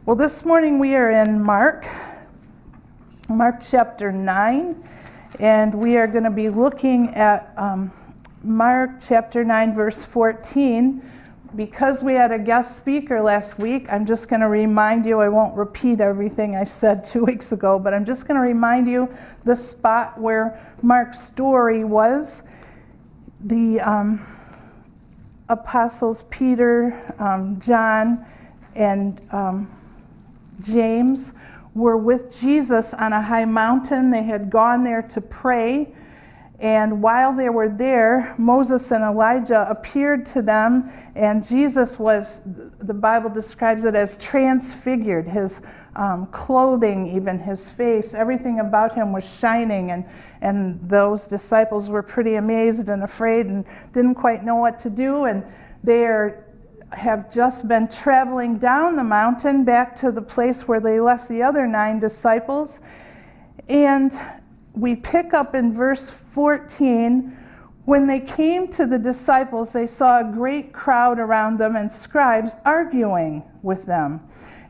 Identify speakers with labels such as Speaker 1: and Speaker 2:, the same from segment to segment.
Speaker 1: Well, this morning we are in Mark chapter 9, and we are going to be looking at Mark chapter 9, verse 14. Because we had a guest speaker last week, I'm just going to remind you, I won't repeat everything I said 2 weeks ago, but I'm just going to remind you the spot where Mark's story was. The apostles Peter, John, and James were with Jesus on a high mountain. They had gone there to pray, and while they were there, Moses and Elijah appeared to them, and Jesus was, the Bible describes it as transfigured. His clothing, even his face, everything about him was shining, and those disciples were pretty amazed and afraid and didn't quite know what to do, and they have just been traveling down the mountain back to the place where they left the other 9 disciples. And we pick up in verse 14, when they came to the disciples, they saw a great crowd around them and scribes arguing with them.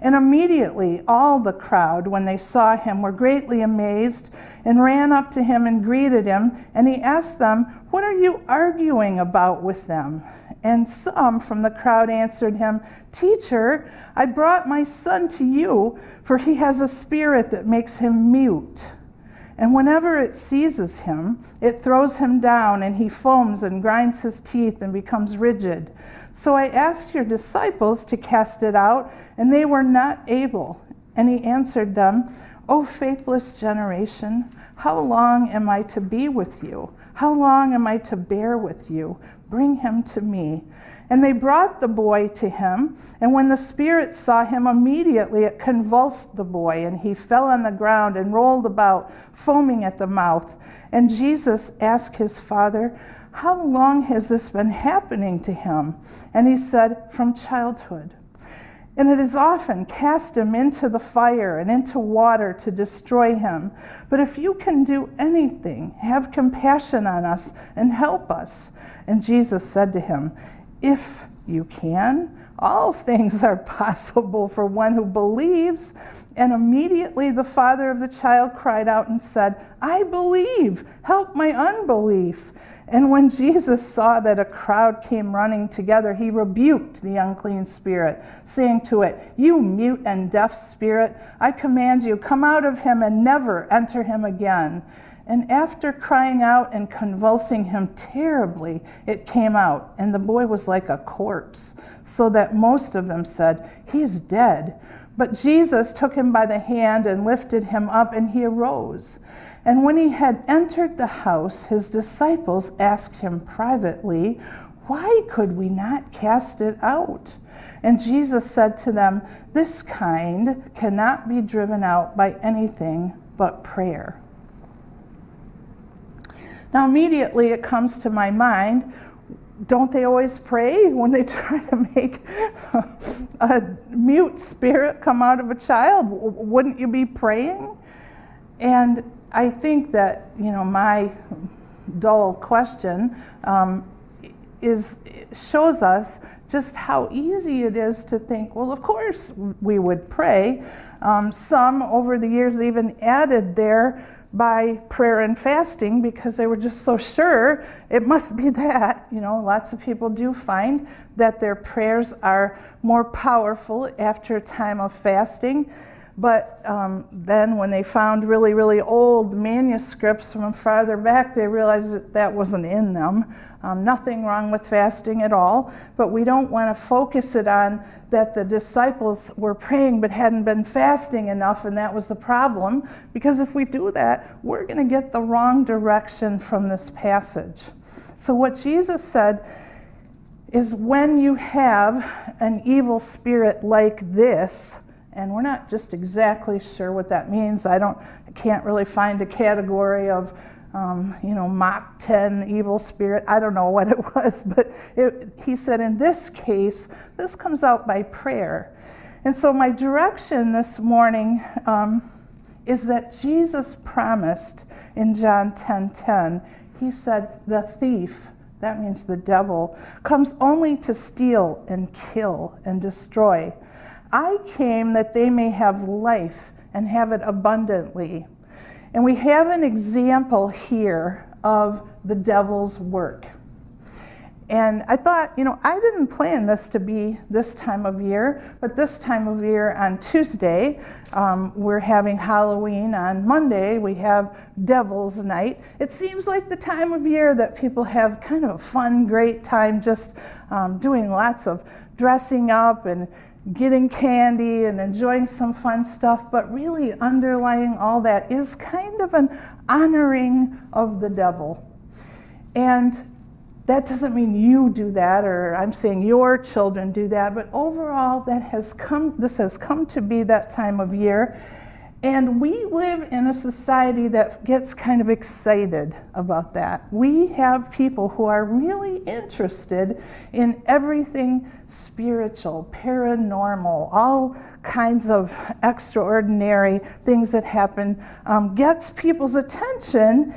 Speaker 1: And immediately all the crowd, when they saw him, were greatly amazed and ran up to him and greeted him. And he asked them, "What are you arguing about with them?" And some from the crowd answered him, "Teacher, I brought my son to you, for he has a spirit that makes him mute. And whenever it seizes him, it throws him down, and he foams and grinds his teeth and becomes rigid. So I asked your disciples to cast it out, and they were not able." And he answered them, "O faithless generation, how long am I to be with you? How long am I to bear with you? Bring him to me." And they brought the boy to him, and when the spirit saw him, immediately it convulsed the boy, and he fell on the ground and rolled about, foaming at the mouth. And Jesus asked his father, "How long has this been happening to him?" And he said, "From childhood. And it has often cast him into the fire and into water to destroy him. But if you can do anything, have compassion on us and help us." And Jesus said to him, "If you can, all things are possible for one who believes." And immediately the father of the child cried out and said, "I believe, help my unbelief." And when Jesus saw that a crowd came running together, he rebuked the unclean spirit, saying to it, "You mute and deaf spirit, I command you, come out of him and never enter him again." And after crying out and convulsing him terribly, it came out, and the boy was like a corpse, so that most of them said, "He is dead." But Jesus took him by the hand and lifted him up, and he arose. And when he had entered the house, his disciples asked him privately, "Why could we not cast it out?" And Jesus said to them, "This kind cannot be driven out by anything but prayer." Now immediately it comes to my mind, don't they always pray when they try to make a mute spirit come out of a child? Wouldn't you be praying? And I think that, my dull question shows us just how easy it is to think, well, of course we would pray. Some over the years even added there by prayer and fasting because they were just so sure it must be that. Lots of people do find that their prayers are more powerful after a time of fasting. But then when they found really, really old manuscripts from farther back, they realized that wasn't in them. Nothing wrong with fasting at all, but we don't want to focus it on that the disciples were praying but hadn't been fasting enough, and that was the problem, because if we do that, we're going to get the wrong direction from this passage. So what Jesus said is, when you have an evil spirit like this, and we're not just exactly sure what that means. I can't really find a category of, Mach 10 evil spirit. I don't know what it was, but he said in this case, this comes out by prayer. And so my direction this morning is that Jesus promised in John 10:10, he said, "The thief," that means the devil, "comes only to steal and kill and destroy. I came that they may have life and have it abundantly. And we have an example here of the devil's work. And I thought, I didn't plan this to be this time of year, but this time of year on Tuesday, we're having Halloween. On Monday, we have Devil's Night. It seems like the time of year that people have kind of a fun, great time just doing lots of dressing up and getting candy and enjoying some fun stuff, but really underlying all that is kind of an honoring of the devil. And that doesn't mean you do that, or I'm saying your children do that, but overall this has come to be that time of year. And we live in a society that gets kind of excited about that. We have people who are really interested in everything spiritual, paranormal, all kinds of extraordinary things that happen, gets people's attention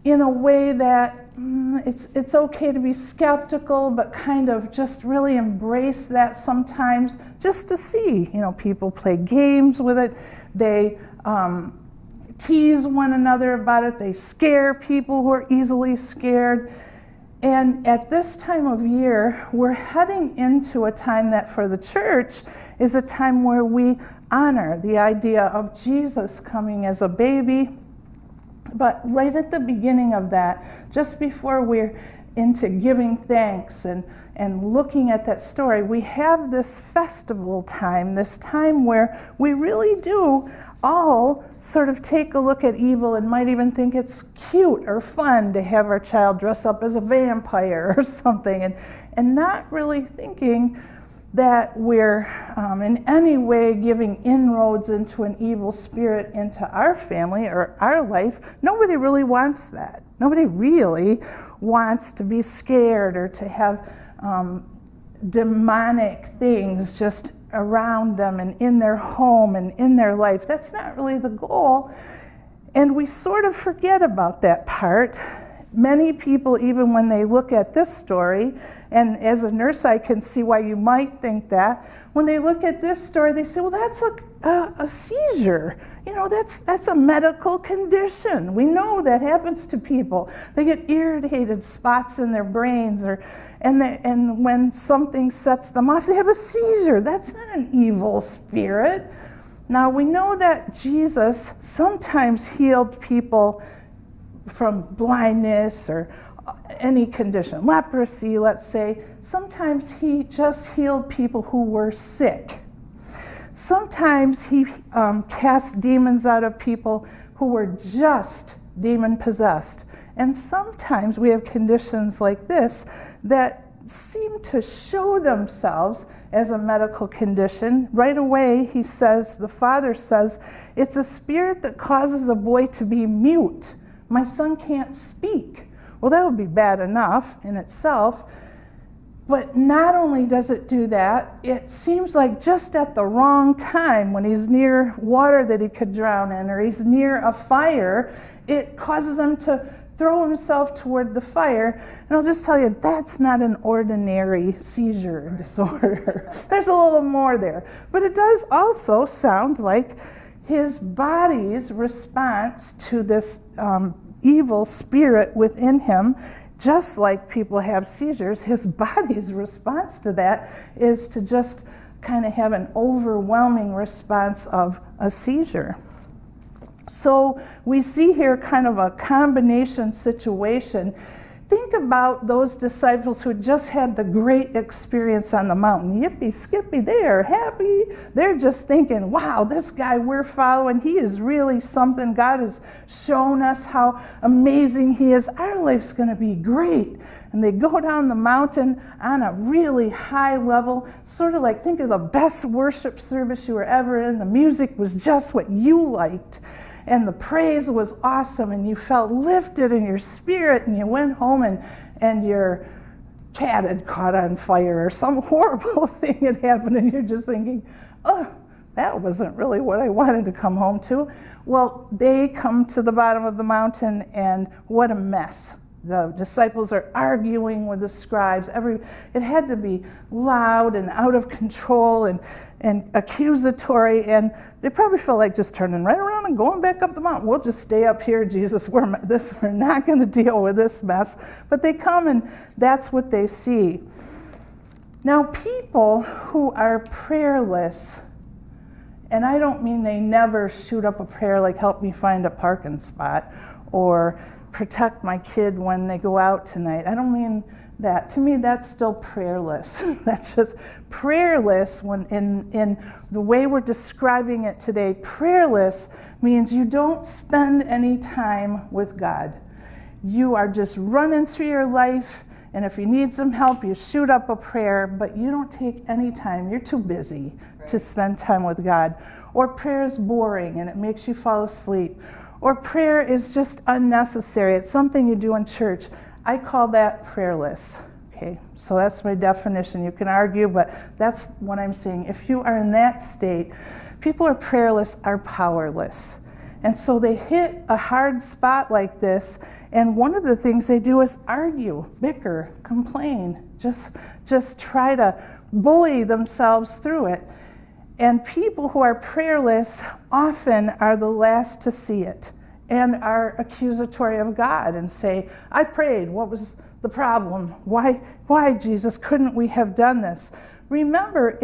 Speaker 1: in a way that it's okay to be skeptical, but kind of just really embrace that sometimes just to see. People play games with it. They tease one another about it. They scare people who are easily scared. And at this time of year, we're heading into a time that for the church is a time where we honor the idea of Jesus coming as a baby. But right at the beginning of that, just before we're into giving thanks and looking at that story, we have this festival time, this time where we really do all sort of take a look at evil and might even think it's cute or fun to have our child dress up as a vampire or something, and not really thinking that we're in any way giving inroads into an evil spirit into our family or our life. Nobody really wants that. Nobody really wants to be scared or to have demonic things just around them and in their home and in their life. That's not really the goal. And we sort of forget about that part. Many people, even when they look at this story, and as a nurse I can see why you might think that, when they look at this story they say, well, that's a seizure. That's a medical condition. We know that happens to people. They get irritated spots in their brains, and when something sets them off, they have a seizure. That's not an evil spirit. Now we know that Jesus sometimes healed people from blindness or any condition, leprosy, let's say. Sometimes he just healed people who were sick. Sometimes he cast demons out of people who were just demon-possessed. And sometimes we have conditions like this that seem to show themselves as a medical condition. Right away, the Father says, it's a spirit that causes a boy to be mute. My son can't speak. Well, that would be bad enough in itself. But not only does it do that, it seems like just at the wrong time, when he's near water that he could drown in, or he's near a fire, it causes him to throw himself toward the fire. And I'll just tell you, that's not an ordinary seizure disorder. There's a little more there. But it does also sound like his body's response to this evil spirit within him, just like people have seizures, his body's response to that is to just kind of have an overwhelming response of a seizure. So we see here kind of a combination situation. Think about those disciples who just had the great experience on the mountain. Yippee, skippy, they're happy. They're just thinking, wow, this guy we're following, he is really something. God has shown us how amazing he is. Our life's going to be great. And they go down the mountain on a really high level, sort of like, think of the best worship service you were ever in. The music was just what you liked. And the praise was awesome, and you felt lifted in your spirit, and you went home and your cat had caught on fire or some horrible thing had happened, and you're just thinking, oh, that wasn't really what I wanted to come home to. Well, they come to the bottom of the mountain, and what a mess. The disciples are arguing with the scribes. It had to be loud and out of control and accusatory, and they probably felt like just turning right around and going back up the mountain. We'll just stay up here, Jesus. We're not going to deal with this mess. But they come, and that's what they see. Now, people who are prayerless, and I don't mean they never shoot up a prayer like help me find a parking spot or protect my kid when they go out tonight. I don't mean that. To me, that's still prayerless. That's just prayerless when in the way we're describing it today. Prayerless means you don't spend any time with God. You are just running through your life, and if you need some help, you shoot up a prayer, but you don't take any time. You're too busy to spend time with God. Or prayer is boring and it makes you fall asleep. Or prayer is just unnecessary. It's something you do in church. I call that prayerless. Okay, so that's my definition. You can argue, but that's what I'm saying. If you are in that state, people who are prayerless are powerless. And so they hit a hard spot like this, and one of the things they do is argue, bicker, complain, just try to bully themselves through it. And people who are prayerless often are the last to see it and are accusatory of God and say, I prayed, what was the problem? Why, Jesus, couldn't we have done this? Remember,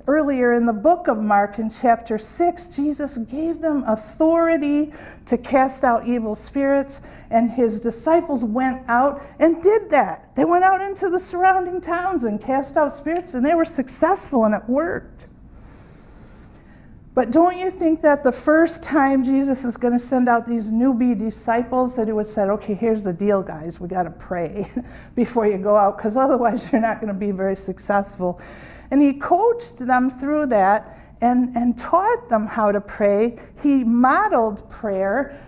Speaker 1: earlier in the book of Mark in chapter 6, Jesus gave them authority to cast out evil spirits, and his disciples went out and did that. They went out into the surrounding towns and cast out spirits, and they were successful, and it worked. But don't you think that the first time Jesus is going to send out these newbie disciples that he would say, okay, here's the deal, guys, we got to pray before you go out, because otherwise you're not going to be very successful. And he coached them through that and taught them how to pray. He modeled prayer.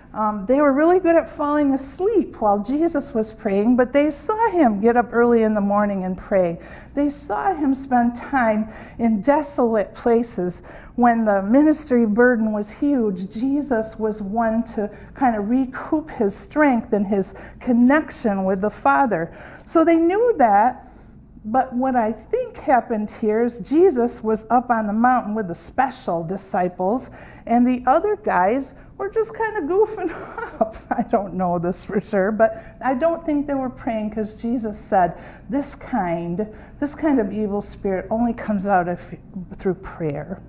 Speaker 1: They were really good at falling asleep while Jesus was praying, but they saw him get up early in the morning and pray. They saw him spend time in desolate places. When the ministry burden was huge, Jesus was one to kind of recoup his strength and his connection with the Father. So they knew that, but what I think happened here is Jesus was up on the mountain with the special disciples, and the other guys were just kind of goofing up. I don't know this for sure, but I don't think they were praying, because Jesus said this kind of evil spirit only comes out through prayer.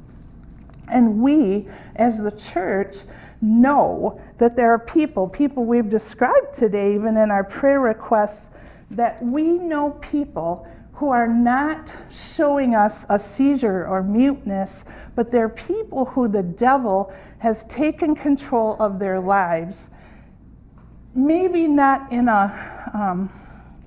Speaker 1: And we, as the church, know that there are people we've described today, even in our prayer requests, that we know people who are not showing us a seizure or muteness, but they're people who the devil has taken control of their lives. Maybe not in a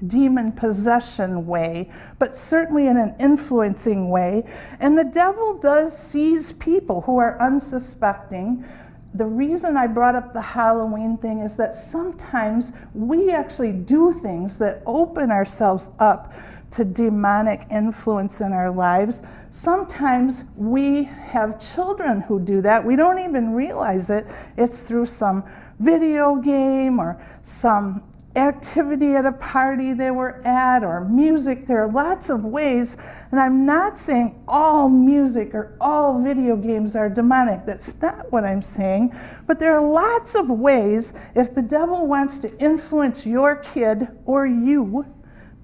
Speaker 1: demon possession way, but certainly in an influencing way. And the devil does seize people who are unsuspecting. The reason I brought up the Halloween thing is that sometimes we actually do things that open ourselves up to demonic influence in our lives. Sometimes we have children who do that. We don't even realize it. It's through some video game or some activity at a party they were at, or music. There are lots of ways, and I'm not saying all music or all video games are demonic. That's not what I'm saying. But there are lots of ways, if the devil wants to influence your kid or you,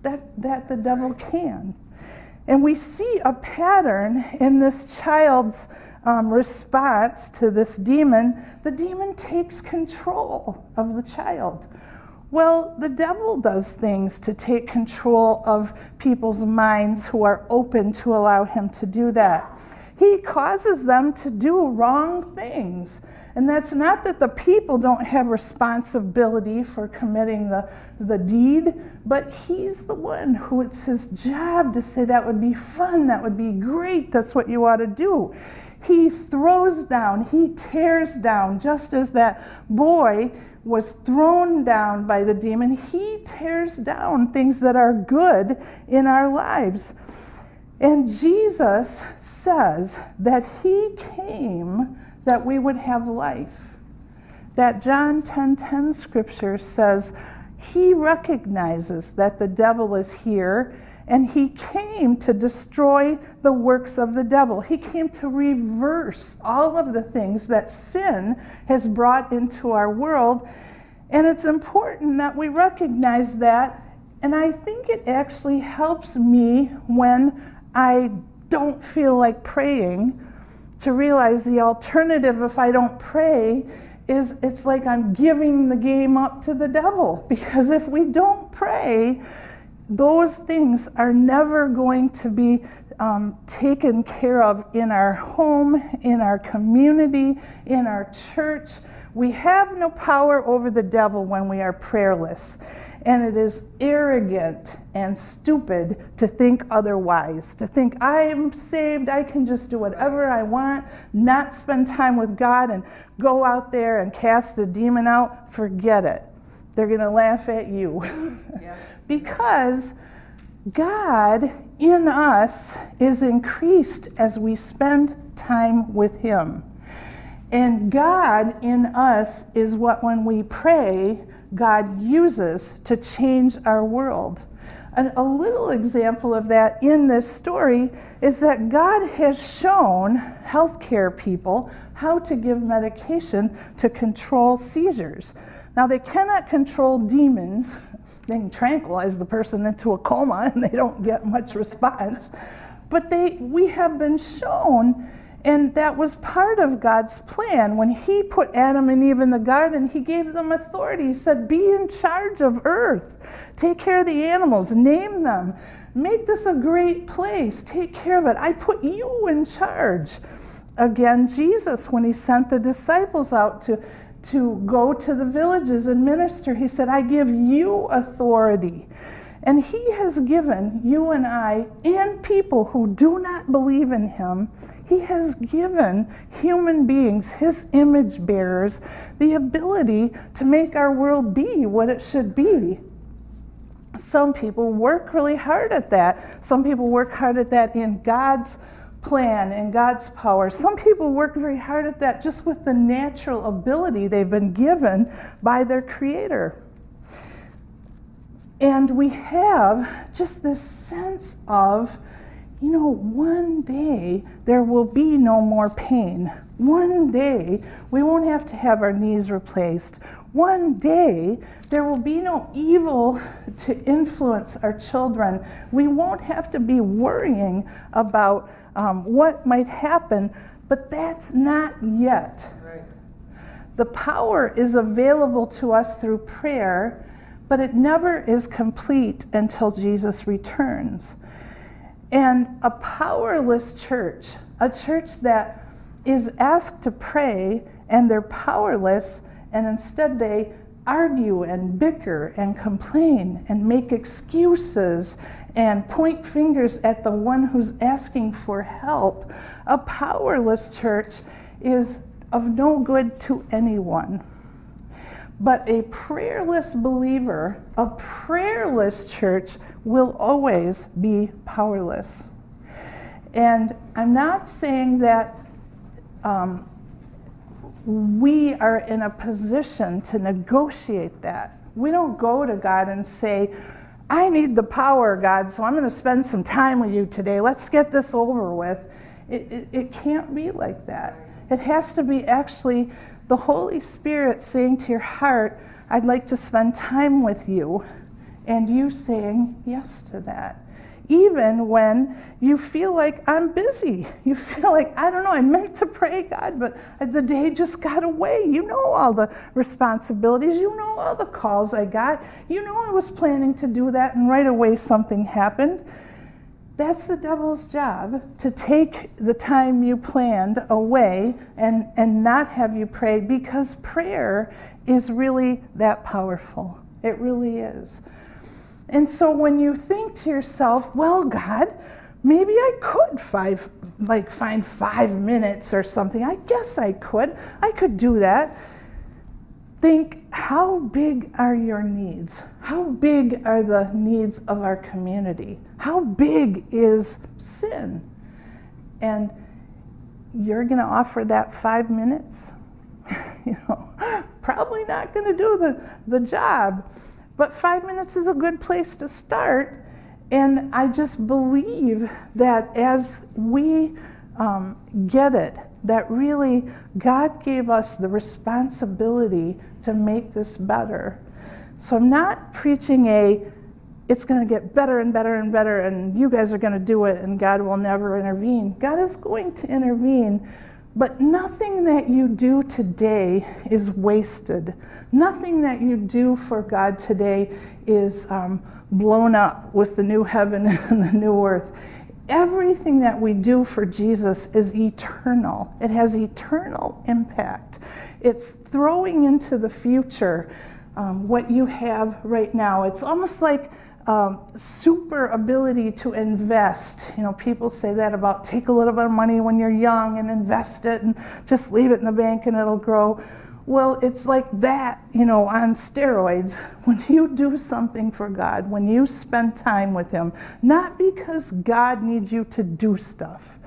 Speaker 1: that the devil can. And we see a pattern in this child's response to this demon. The demon takes control of the child. Well, the devil does things to take control of people's minds who are open to allow him to do that. He causes them to do wrong things. And that's not that the people don't have responsibility for committing the deed, but he's the one who it's his job to say that would be fun, that would be great, that's what you ought to do. He throws down, he tears down, just as that boy was thrown down by the demon. He tears down things that are good in our lives. And Jesus says that he came that we would have life. That John 10:10 scripture says, He recognizes that the devil is here, and he came to destroy the works of the devil. He came to reverse all of the things that sin has brought into our world. And it's important that we recognize that. And I think it actually helps me when I don't feel like praying to realize the alternative if I don't pray is it's like I'm giving the game up to the devil. Because if we don't pray, those things are never going to be taken care of in our home, in our community, in our church. We have no power over the devil when we are prayerless. And it is arrogant and stupid to think otherwise, to think I'm saved, I can just do whatever I want, not spend time with God and go out there and cast a demon out. Forget it. They're going to laugh at you. Yeah. Because God in us is increased as we spend time with Him. And God in us is what, when we pray, God uses to change our world. And a little example of that in this story is that God has shown healthcare people how to give medication to control seizures. Now, they cannot control demons. They can tranquilize the person into a coma and they don't get much response. But we have been shown, and that was part of God's plan. When He put Adam and Eve in the garden, He gave them authority. He said, be in charge of earth. Take care of the animals. Name them. Make this a great place. Take care of it. I put you in charge. Again, Jesus, when He sent the disciples out to go to the villages and minister, He said, I give you authority. And He has given you and I, and people who do not believe in Him, He has given human beings, His image bearers, the ability to make our world be what it should be. Some people work really hard at that. Some people work hard at that in God's plan and God's power. Some people work very hard at that just with the natural ability they've been given by their Creator. And we have just this sense of, one day there will be no more pain. One day we won't have to have our knees replaced. One day there will be no evil to influence our children. We won't have to be worrying about what might happen, but that's not yet. Right. The power is available to us through prayer, but it never is complete until Jesus returns. And a powerless church, a church that is asked to pray and they're powerless, and instead they argue and bicker and complain and make excuses and point fingers at the one who's asking for help. A powerless church is of no good to anyone. But a prayerless believer, a prayerless church will always be powerless. And I'm not saying that we are in a position to negotiate that. We don't go to God and say, I need the power, God, so I'm going to spend some time with you today. Let's get this over with. It can't be like that. It has to be actually the Holy Spirit saying to your heart, I'd like to spend time with you, and you saying yes to that. Even when you feel like I'm busy. You feel like, I don't know, I meant to pray, God, but the day just got away. You know all the responsibilities. You know all the calls I got. You know I was planning to do that, and right away something happened. That's the devil's job, to take the time you planned away and not have you pray, because prayer is really that powerful. It really is. And so when you think to yourself, well, God, maybe I could find 5 minutes or something. I guess I could do that. Think, how big are your needs? How big are the needs of our community? How big is sin? And you're going to offer that 5 minutes? Probably not going to do the job. But 5 minutes is a good place to start. And I just believe that as we get it, that really God gave us the responsibility to make this better. So I'm not preaching it's going to get better and better and better, and you guys are going to do it, and God will never intervene. God is going to intervene, but nothing that you do today is wasted. Nothing that you do for God today is blown up with the new heaven and the new earth. Everything that we do for Jesus is eternal. It has eternal impact. It's throwing into the future what you have right now. It's almost like super ability to invest. You know, people say that about take a little bit of money when you're young and invest it and just leave it in the bank and it'll grow. Well, it's like that, on steroids. When you do something for God, when you spend time with Him, not because God needs you to do stuff,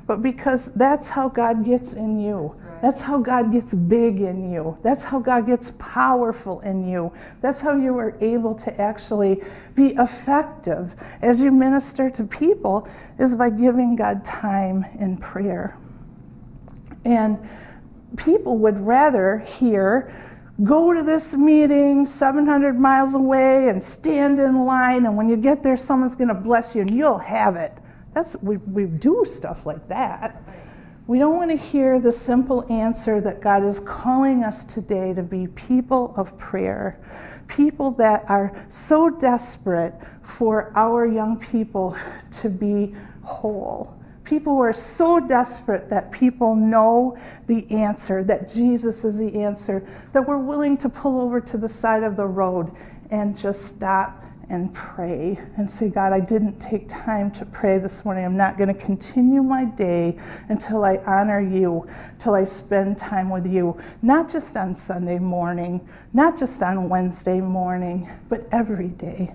Speaker 1: but because that's how God gets in you. That's how God gets big in you. That's how God gets powerful in you. That's how you are able to actually be effective as you minister to people, is by giving God time in prayer. And people would rather hear, go to this meeting 700 miles away and stand in line, and when you get there, someone's going to bless you and you'll have it. We do stuff like that. We don't want to hear the simple answer that God is calling us today to be people of prayer, people that are so desperate for our young people to be whole. People who are so desperate that people know the answer, that Jesus is the answer, that we're willing to pull over to the side of the road and just stop and pray and say, God, I didn't take time to pray this morning. I'm not going to continue my day until I honor you, till I spend time with you, not just on Sunday morning, not just on Wednesday morning, but every day.